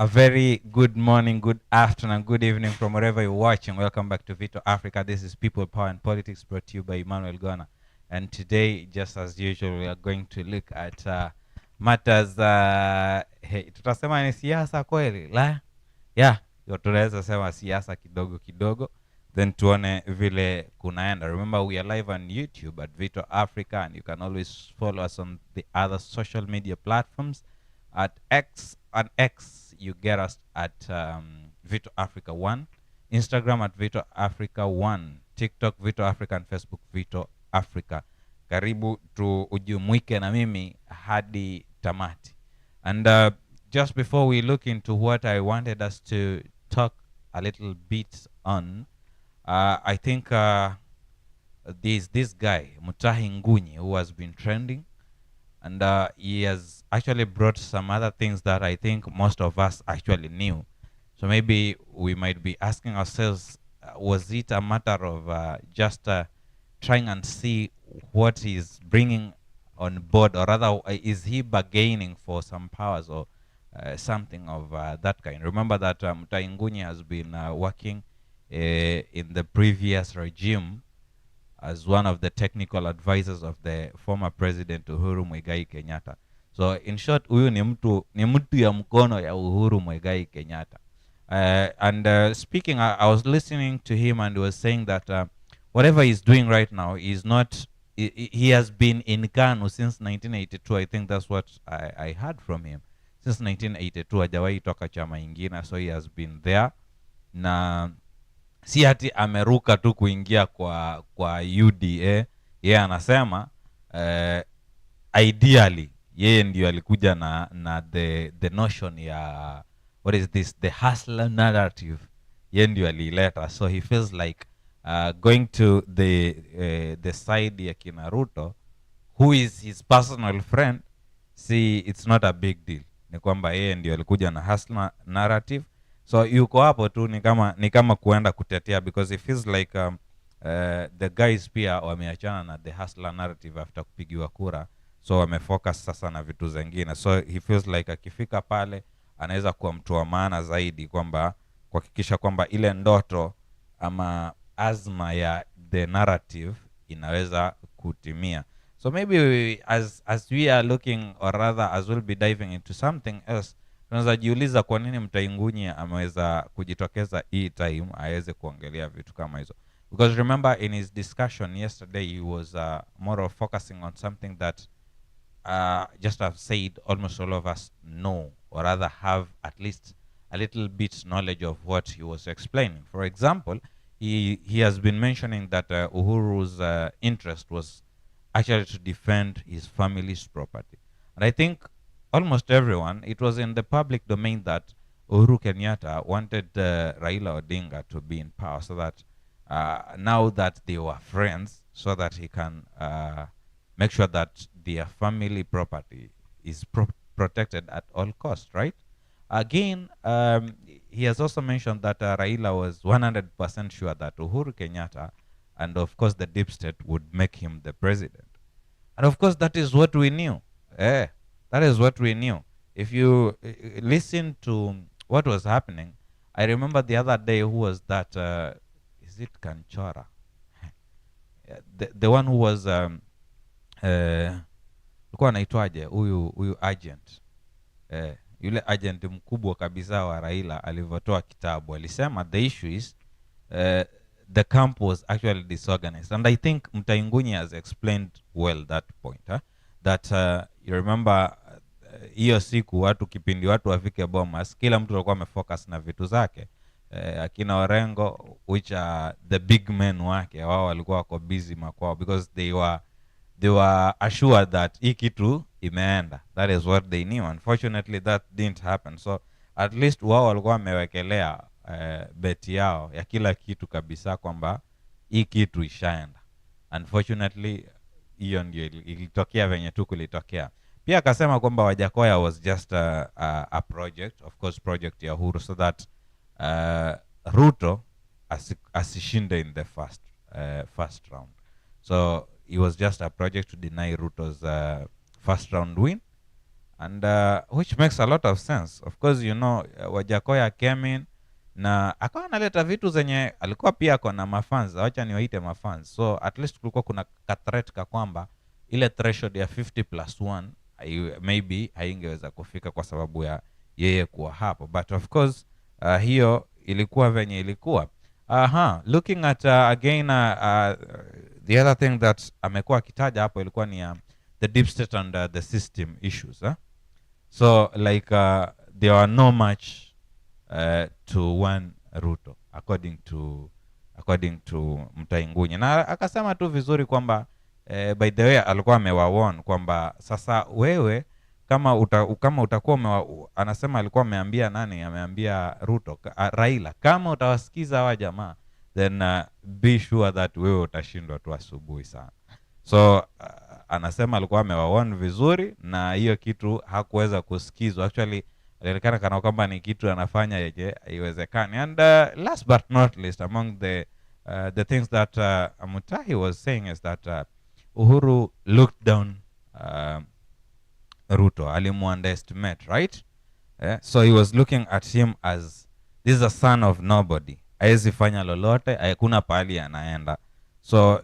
A very good morning, good afternoon, good evening from wherever you're watching. Welcome back to Vito Africa. This is People, Power and Politics brought to you by Emmanuel Gona. And today, just as usual, we are going to look at matters, hey, tutasema ni siasa kweli, la? Yeah, tunaweza sema siasa kidogo kidogo. Then tuone vile kunaenda. Remember, we are live on YouTube at Vito Africa, and you can always follow us on the other social media platforms. At X, on X, you get us at Vito Africa 1, Instagram at Vito Africa 1, TikTok Vito Africa, and Facebook Vito Africa. Karibu tu ujumuike na mimi hadi tamati. And just before we look into what I wanted us to talk a little bit on, I think this guy, Mutahi Ngunyi, who has been trending, and he has actually brought some other things that I think most of us actually knew. So maybe we might be asking ourselves, was it a matter of just trying and see what he's bringing on board, or rather, is he bargaining for some powers or something of that kind? Remember that Mutahi Ngunyi has been working in the previous regime as one of the technical advisors of the former president Uhuru Muigai Kenyatta. So in short, huyu ni mtu ya mkono ya Uhuru Muigai Kenyatta. And speaking, I was listening to him, and he was saying that whatever he's doing right now is not, he has been in KANU since 1982. I think that's what I heard from him. Since 1982, hajawahi toka chama ingine, so he has been there. Na si ati ameruka tu kuingia kwa UDA. Yeye anasema ideally yeye ndio alikuja na the notion ya what is this, the hustler narrative. Yeye ndio alileta, so he feels like going to the side ya kina Ruto, who is his personal friend. See, it's not a big deal, ni kwamba yeye ndio alikuja na hustler narrative. So yuko hapo tu ni kama kuenda kutetea, because it feels like the guys pia wameachana na the hustler narrative after kupigiwa kura, so wamefocus sasa na vitu zingine. So he feels like akifika pale anaweza kuwa mtu wa maana zaidi, kwamba kuhakikisha kwamba ile ndoto ama azma ya the narrative inaweza kutimia. So maybe as we are looking, or rather as we'll be diving into something else, tunaweza jiuliza kwa nini Mutahi Ngunyi ameweza kujitokeza hii time aweze kuongelea vitu kama hizo. Because remember, in his discussion yesterday, he was more of focusing on something that just I've said almost all of us know, or rather have at least a little bit knowledge of what he was explaining. For example, he has been mentioning that Uhuru's interest was actually to defend his family's property. And I think almost everyone, it was in the public domain that Uhuru Kenyatta wanted Raila Odinga to be in power, so that now that they were friends, so that he can make sure that their family property is protected at all costs, right? Again, he has also mentioned that Raila was 100% sure that Uhuru Kenyatta and of course the deep state would make him the president. And of course that is what we knew. That is what we knew. If you listen to what was happening, I remember the other day, who was that? Is it Kanchora? The one who was alikuwa anaitwaje huyu agent, yule agent mkubwa kabisa wa Raila, alivyotoa kitabu alisema the issue is the camp was actually disorganized. And I think Mutahi Ngunyi has explained well that point, that you remember hiyo siku watu kipindi watu wafike Bomas, kila mtu alikuwa amefocus na vitu zake. Akina Orengo, which are the big men wake, wao walikuwa wako busy makwao, because they were assured that hii kitu imeenda. That is what they knew. Unfortunately, that didn't happen. So at least wao walikuwa wamewekelea beti yao ya kila kitu kabisa, kwamba hii kitu ishaenda. Unfortunately, hiyo ndio ilitokea venye tu kulitokea. Pia akasema kwamba Wajakoya was just a project, of course project ya Uhuru, so that Ruto asishinde in the first round. So it was just a project to deny Ruto's first round win, and which makes a lot of sense. Of course, you know, Wajakoya came in na akawa analeta vitu zenye alikuwa pia ako na mafans, wacha niwaite mafans. So at least kulikuwa kuna threat ka kwamba ile threshold ya 50+1 maybe haingeweza kufika kwa sababu ya yeye kuwa hapo, but of course hiyo ilikuwa venye ilikuwa. Looking at again the other thing that amekuwa akitaja hapo ilikuwa ni the deep state and the system issues. So like there are no much to one Ruto according to Mtaingunye, na akasema tu vizuri kwamba by the way alikuwa amewawarn kwamba sasa wewe kama utakuwa anasema alikuwa ameambia nani, ameambia Ruto, Raila, kama utawasikiza hawa jamaa then be sure that wewe utashindwa tu asubuhi sana. So anasema alikuwa amewawarn vizuri na hiyo kitu hakuweza kusikizwa. Actually alionekana kana kwamba ni kitu anafanya yeje haiwezekani. And last but not least, among the things that Mutahi was saying is that Uhuru looked down Ruto, alimu-underestimate, right? So he was looking at him as this is a son of nobody, haezi fanya lolote, hakuna pahali anaenda. So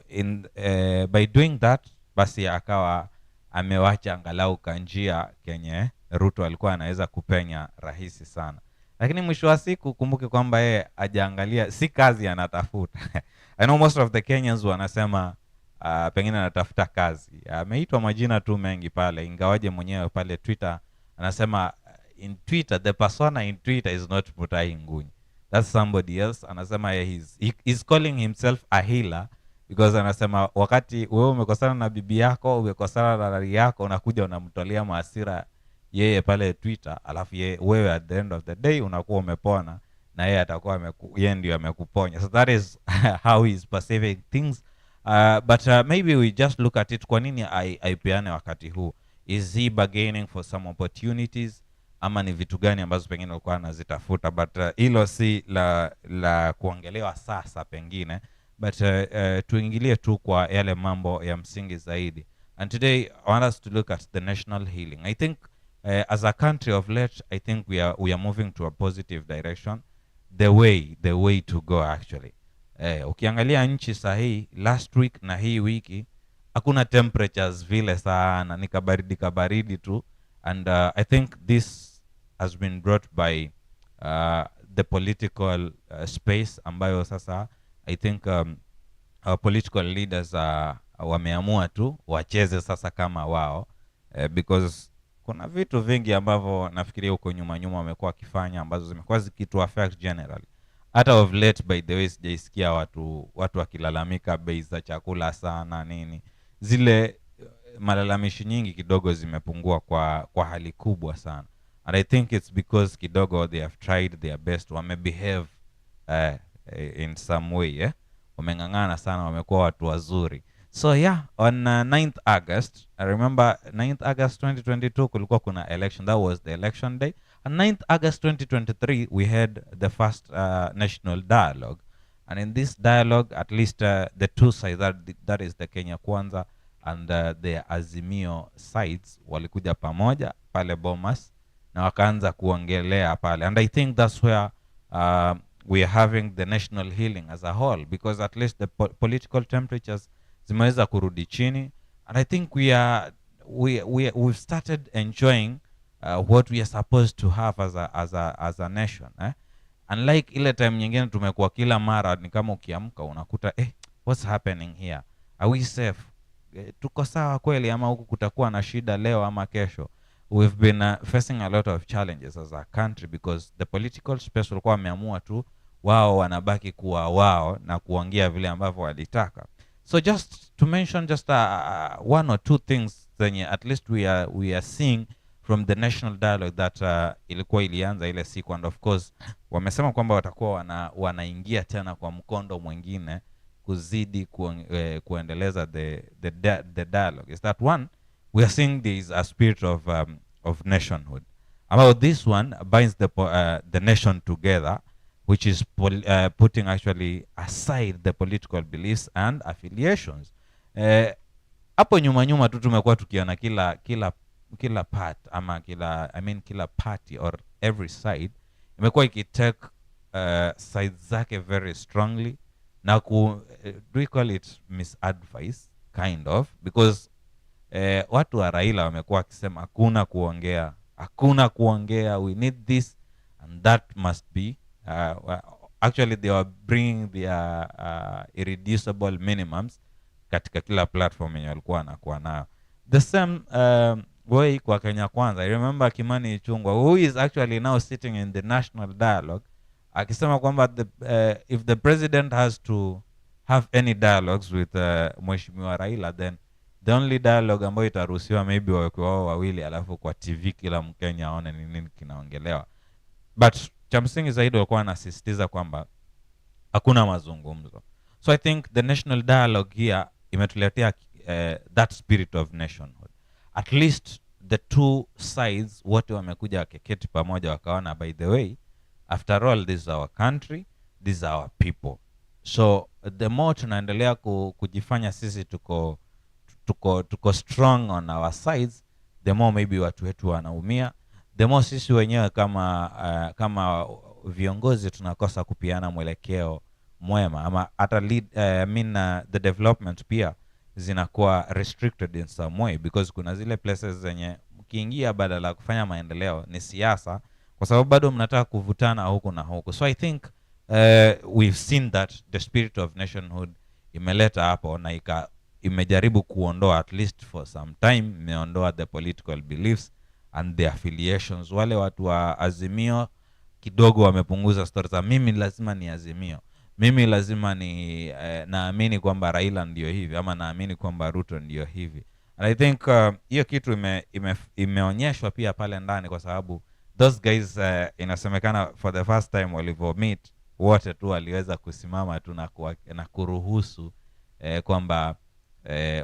by doing that, basi akawa amewacha angalau kanjia kenye Ruto alikuwa anaweza kupenya rahisi sana. Lakini mwisho wa siku kumbuke kwamba yeye ajaangalia si kazi anatafuta. I know most of the Kenyans wanasema pengine anatafuta kazi. Ameitwa majina tu mengi pale, ingawaje mwenyewe pale Twitter anasema in Twitter, the persona in Twitter is not Mutahi Ngunyi. That's somebody else. Anasema he's calling himself a healer because anasema wakati wewe umekosana na bibi yako, umekosana na rari yako, unakuja unamtolea maasira yeye pale Twitter, alafu wewe at the end of the day unakuwa umepona na yeye atakuwa yeye ndio amekuponya. So that is how he's perceiving things. But maybe we just look at it, kwa nini aipeane wakati huu? Is he bargaining for some opportunities ama ni vitu gani ambazo pengine alikuwa anazitafuta? But hilo si la kuongelewa sasa pengine, but tuingilie tu kwa yale mambo ya msingi zaidi. And today I want us to look at the national healing. I think as a country of late, I think we are moving to a positive direction. The way to go actually. Ukiangalia nchi sahihi last week na hii wiki hakuna temperatures vile sana, ni kabaridi tu. And I think this has been brought by the political space ambayo sasa I think our political leaders wameamua tu wacheze sasa kama wao, because kuna vitu vingi ambavyo nafikiria huko nyuma wamekuwa wakifanya ambazo zimekuwa zikitu affect generally. Hata of late by the way sijaisikia watu wakilalamika bei za chakula sana nini. Zile malalamishi nyingi kidogo zimepungua kwa hali kubwa sana. And I think it's because kidogo they have tried their best, wamebehave in some way, wamengangana sana, wamekuwa watu wazuri. So yeah, on 9th August, I remember 9th August 2022 kulikuwa kuna election. That was the election day. On 9th August 2023, we had the first national dialogue. And in this dialogue, at least the two sides, that is the Kenya Kwanza and the Azimio sides, walikuja pamoja pale Bomas na wakaanza kuongelea pale. And I think that's where we are having the national healing as a whole, because at least the political temperatures zimeweza kurudi chini. And I think we've started enjoying what we are supposed to have as a nation. Unlike ile time nyingine tumekuwa kila mara ni kama ukiamka unakuta what's happening here? Are we safe? Tuko sawa kweli ama huku kutakuwa na shida leo ama kesho? We've been facing a lot of challenges as a country because the political space walikuwa wameamua tu wao wanabaki kuwa wao na kuongea vile ambavyo walitaka. So just to mention just one or two things zenye at least we are seeing from the national dialogue that ilikuwa ilianza ile siku. And of course wamesema kwamba watakuwa wanaingia tena kwa mkondo mwingine kuzidi kuendeleza the dialogue. Is that one, we are seeing there is a spirit of nationhood. About this one binds the nation together, which is putting actually aside the political beliefs and affiliations. Hapo nyuma tu tumekuwa tukiona kila part ama kila party or every side imekuwa ikitake sides zake very strongly na do we call it misadvice kind of, because watu wa Raila wamekuwa wakisema hakuna kuongea, we need this and that must be actually they were bringing their irreducible minimums katika kila platform yenye walikuwa wanakuwa nayo. The same way kwa Kenya Kwanza. I remember Kimani Ichung'wah, who is actually now sitting in the national dialogue, akisema kwamba if the president has to have any dialogues with Mheshimiwa Raila, then the only dialogue ambayo itaruhusiwa maybe wakiwa wao wawili, alafu kwa TV kila Mkenya aone ni nini kinaongelewa. But cha msingi zaidi walikuwa wanasisitiza kwamba hakuna mazungumzo. So I think the national dialogue here imetuletea that spirit of nationhood. At least the two sides wote wamekuja wakiketi pamoja wakaona, by the way, after all, this is our country, this is our people. So the more tunaendelea kujifanya sisi tuko strong on our sides, the more maybe watu wetu wanaumia, the more sisi wenyewe kama viongozi tunakosa kupiana mwelekeo mwema, ama hata the development pia zinakuwa restricted in some way, because kuna zile places zenye mkiingia badala kufanya maendeleo ni siasa, kwa sababu bado mnataka kuvutana huku na huku. So I think we've seen that the spirit of nationhood imeleta hapo na imejaribu kuondoa, at least for some time, imeondoa the political beliefs and the affiliations. Wale watu wa Azimio kidogo wamepunguza stories za mimi lazima ni Azimio, mimi lazima ni naamini kwamba Raila ndio hivi, ama naamini kwamba Ruto ndio hivi. And I think hiyo kitu imeonyeshwa pia pale ndani, kwa sababu those guys inasemekana for the first time walivyo meet wote tu waliweza kusimama tu na kuruhusu kwamba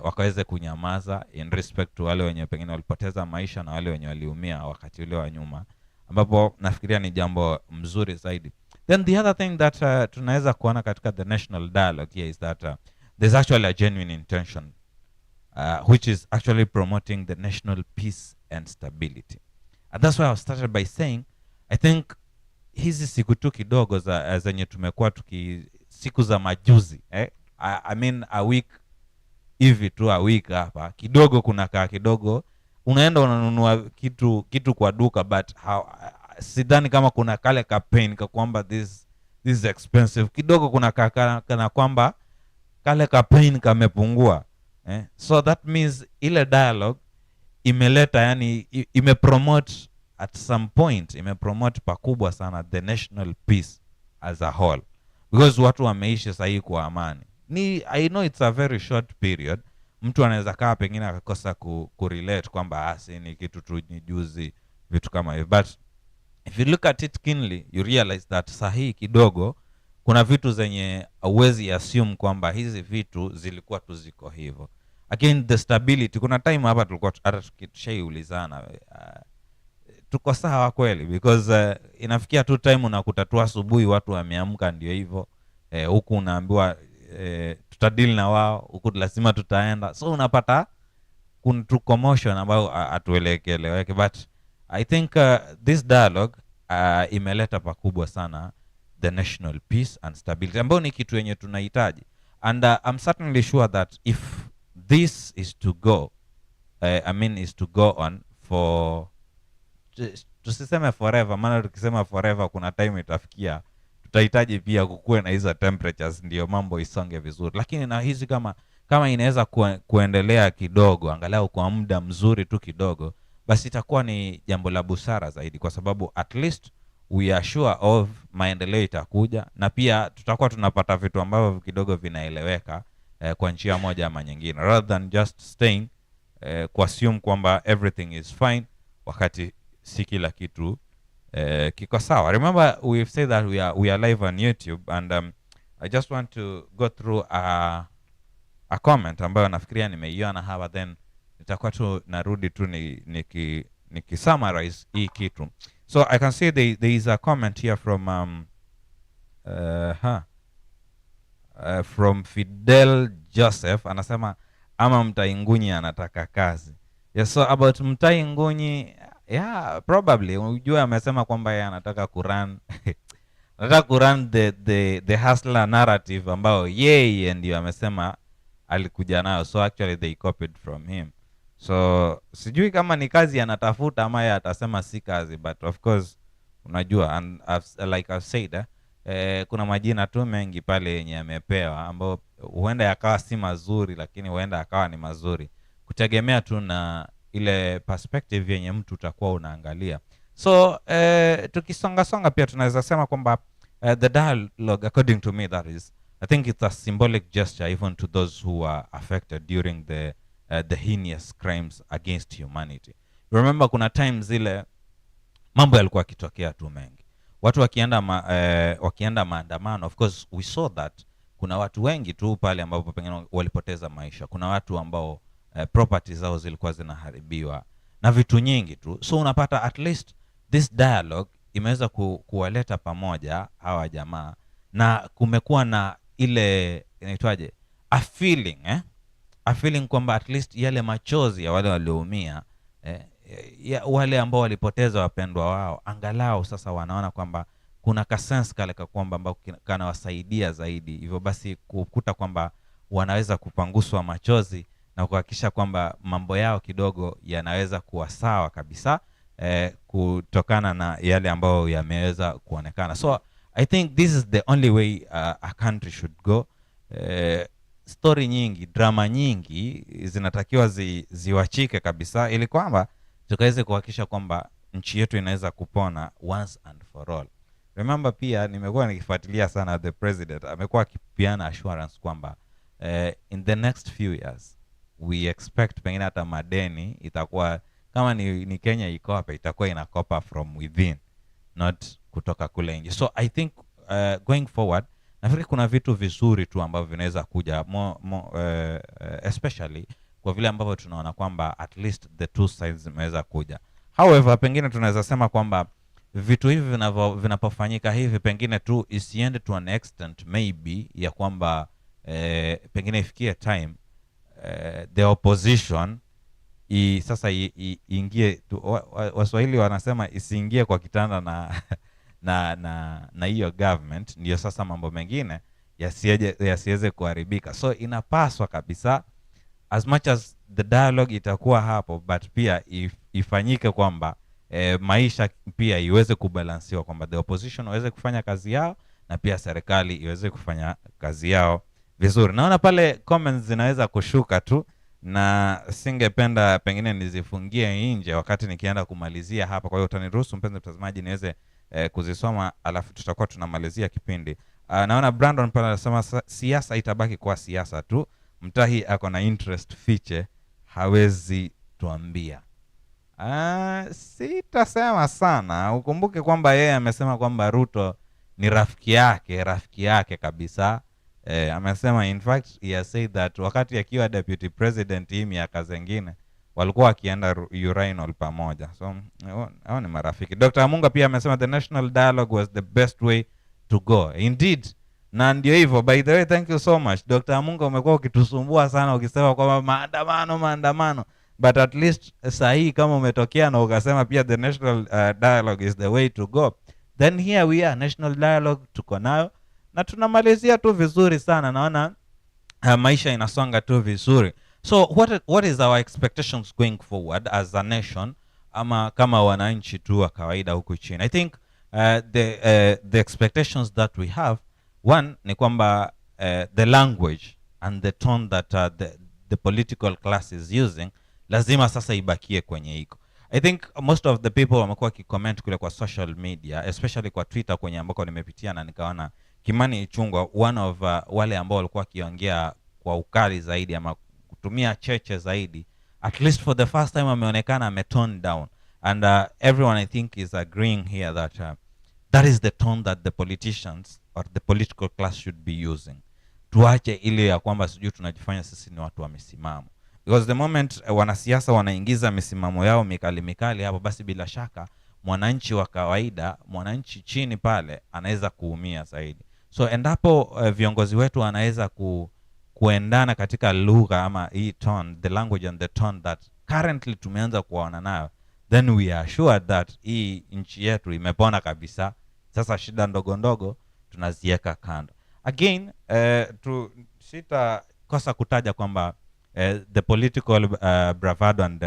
wakaweze kunyamaza in respect to wale wenye pengine walipoteza maisha na wale wenye waliumia wakati ule wa nyuma, ambapo nafikiria ni jambo mzuri zaidi. Then the other thing that tunaweza kuona katika the national dialogue here is that there's actually a genuine intention which is actually promoting the national peace and stability. And that's why I started by saying, I think hizi siku tu kidogo zenye tumekuwa siku za majuzi, I mean a week hivi tu, a week hapa kidogo kunakaa kidogo, unaenda unanunua kitu kwa duka, but sidhani kama kuna kale campaign kwa kwamba this is expensive, kidogo kuna kana kwamba kale campaign kamepungua. So that means ile dialogue imeleta, yani imepromote at some point, imepromote pakubwa sana the national peace as a whole, because watu wameishi sahi kwa amani. I know it's a very short period, mtu anaweza kaa pengine akakosa kurelate kwamba ni kitu tu ni juzi, vitu kama hivyo, but if you look at it keenly, you realize that sahi kidogo kuna vitu zenye uwezi assume kwamba hizi vitu zilikuwa tu ziko hivyo. Again, the stability, kuna time hapa tulikuwa hata tukishaiulizana tuko sawa kweli, because inafikia tu time unakuta tu asubuhi watu wameamka ndio hivyo, huku unaambiwa tutadili na wao, huku lazima tutaenda, so unapata kuna commotion ambayo atuelekeleweke. But I think this dialogue imeleta pakubwa sana the national peace and stability, ambayo ni kitu yenye tunahitaji. And I'm certainly sure that if this is to go, is to go on for, tusiseme forever, maana tukisema forever kuna time itafikia tutahitaji pia kukue na hizo temperatures ndio mambo isonge vizuri. Lakini na hizi kama inaweza kuendelea kidogo, angalau kwa muda mzuri tu kidogo, basi itakuwa ni jambo la busara zaidi, kwa sababu at least we are sure of maendeleo itakuja, na pia tutakuwa tunapata vitu ambavyo kidogo vinaeleweka kwa njia moja ama nyingine, rather than just staying assume kwamba everything is fine wakati si kila kitu kiko sawa. Remember, we've said that we are live on YouTube, and I just want to go through a comment ambayo nafikiria nimeiona hapa, then nitakuwa tu narudi tu niki summarize hii kitu. So I can see there is a comment here from Fidel Joseph, anasema ama Mtaingunyi anataka kazi. Yes, so about Mtai Ngunyi, yeah, probably unajua amesema kwamba yeye anataka kuran anataka kuran the hustler narrative ambao yeye ndio amesema alikuja nayo, so actually they copied from him. So sijui kama ni kazi anatafuta ama yeye atasema si kazi, but of course unajua, and like I've said kuna majina tu mengi pale yenye amepewa ambao huenda yakawa si mazuri, lakini huenda yakawa ni mazuri kutegemea tu na ile perspective yenye mtu utakuwa unaangalia. So tukisonga songa pia tunaweza sema kwamba the dialogue, according to me, that is, I think it's a symbolic gesture even to those who are affected during the heinous crimes against humanity. Remember kuna times zile mambo yalikuwa yakitokea tu mengi, watu wakienda maandamano. Of course we saw that kuna watu wengi tu pale ambapo pengine walipoteza maisha, kuna watu ambao properties zao zilikuwa zinaharibiwa na vitu nyingi tu. So unapata at least this dialogue imeweza kuwaleta pamoja hawa jamaa, na kumekuwa na ile inaitwaje, a feeling kwamba at least yale machozi ya wale walioumia, ya wale ambao walipoteza wapendwa wao, angalau sasa wanaona kwamba kuna kasense kale kwamba ambao kanawasaidia zaidi, hivyo basi kukuta kwamba wanaweza kupanguswa machozi na kuhakikisha kwamba mambo yao kidogo yanaweza kuwa sawa kabisa, kutokana na yale ambayo yameweza kuonekana. So I think this is the only way a country should go. Story nyingi, drama nyingi zinatakiwa ziwachike kabisa, ili kwamba tukaweze kuhakikisha kwamba nchi yetu inaweza kupona once and for all. Remember pia nimekuwa nikifuatilia sana the president, amekuwa akipiana assurance kwamba in the next few years we expect pengine hata madeni itakuwa kama ni Kenya ikope, itakuwa inakopa from within, not kutoka kule nje. So I think going forward, nafikiri kuna vitu vizuri tu ambavyo vinaweza kuja especially kwa vile ambavyo tunaona kwamba at least the two sides zimeweza kuja. However, pengine tunaweza sema kwamba vitu hivi vinapofanyika hivi, pengine tu isiende to an extent maybe ya kwamba pengine ifikie time the opposition sasa iingie, Waswahili wanasema isiingie kwa kitanda na hiyo government, ndio sasa mambo mengine yasiweze kuharibika. So inapaswa kabisa, as much as the dialogue itakuwa hapo, but pia ifanyike kwamba maisha pia iweze kubalansiwa, kwamba the opposition waweze kufanya kazi yao na pia serikali iweze kufanya kazi yao vizuri. Naona pale comments zinaweza kushuka tu, na singependa pengine nizifungie nje wakati nikienda kumalizia hapa. Kwa hiyo utaniruhusu mpenzi mtazamaji niweze kuzisoma, alafu tutakuwa tunamalizia kipindi. Naona Brandon pale anasema siasa itabaki kwa siasa tu, Mtahi ako na interest fiche, hawezi tuambia. Sitasema sana. Ukumbuke kwamba yeye amesema kwamba Ruto ni rafiki yake kabisa. Amesema in fact he has said that wakati akiwa deputy president hii miaka zingine walikuwa wakienda urinal pamoja. So hao ni marafiki. Dr. Amunga pia amesema the national dialogue was the best way to go. Indeed. Na ndio hivyo. By the way, thank you so much Dr. Amunga, umekuwa ukitusumbua sana ukisema kwamba maandamano, but at least sahi kama umetokea na ukasema pia the national dialogue is the way to go, then here we are, national dialogue tuko nayo na tunamalizia tu vizuri sana. Naona maisha inasonga tu vizuri. So what is our expectations going forward as a nation, ama kama wananchi tu wa kawaida huku chini? I think the expectations that we have, one ni kwamba the language and the tone that the political class is using lazima sasa ibakie kwenye iko. I think most of the people wamekuwa kicomment kule kwa social media, especially kwa Twitter kwenye ambako nimepitia, na nikaona Kimani Ichung'wah, one of wale ambao walikuwa kiongea kwa ukali zaidi ama kutumia cheche zaidi, at least for the first time ameonekana ametone down, and everyone I think is agreeing here that that is the tone that the politicians or the political class should be using. Tuache ile ya kwamba sijui tunajifanya sisi ni watu wa misimamo, because the moment wanasiasa wanaingiza misimamo yao mikali hapo, basi bila shaka mwananchi wa kawaida, mwananchi chini pale anaweza kuumia zaidi. So endapo viongozi wetu wanaweza kuendana katika lugha ama hii tone, the language and the tone that currently tumeanza kuona nayo, then we are sure that hii nchi yetu imepona kabisa. Sasa shida ndogo ndogo tunaziweka kando. Again, sita kosa kutaja kwamba the political bravado and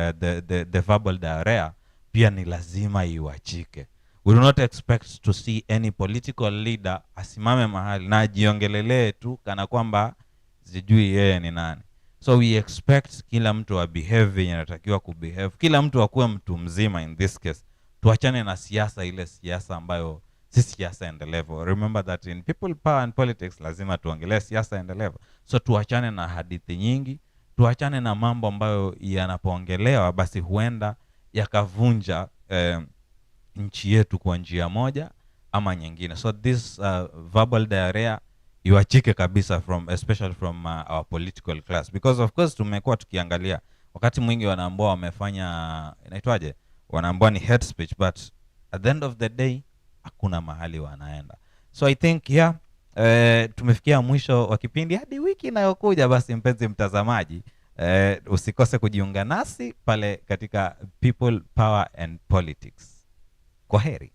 the verbal diarrhea pia ni lazima iwachike. We do not expect to see any political leader asimame mahali na ajiongelelee tu kana kwamba sijui yeye ni nani. So we expect kila mtu wa behave inatakiwa kubehave, kila mtu akuwe mtu mzima. In this case tuachane na siasa, ile siasa ambayo si siasa endelevu. Remember that in people power and politics lazima tuongelee siasa endelevu. So tuachane na hadithi nyingi, tuachane na mambo ambayo yanapoongelewa basi huenda yakavunja nchi yetu kwa njia moja ama nyingine. So this verbal diarrhea iwachike kabisa, especially from our political class, because of course tumekuwa tukiangalia wakati mwingi wanaambua wamefanya inaitwaje, wanaambua ni hate speech, but at the end of the day hakuna mahali wanaenda. So I think tumefikia mwisho wa kipindi. Hadi wiki inayokuja basi, mpenzi mtazamaji, usikose kujiunga nasi pale katika People, Power and Politics. Kwaheri.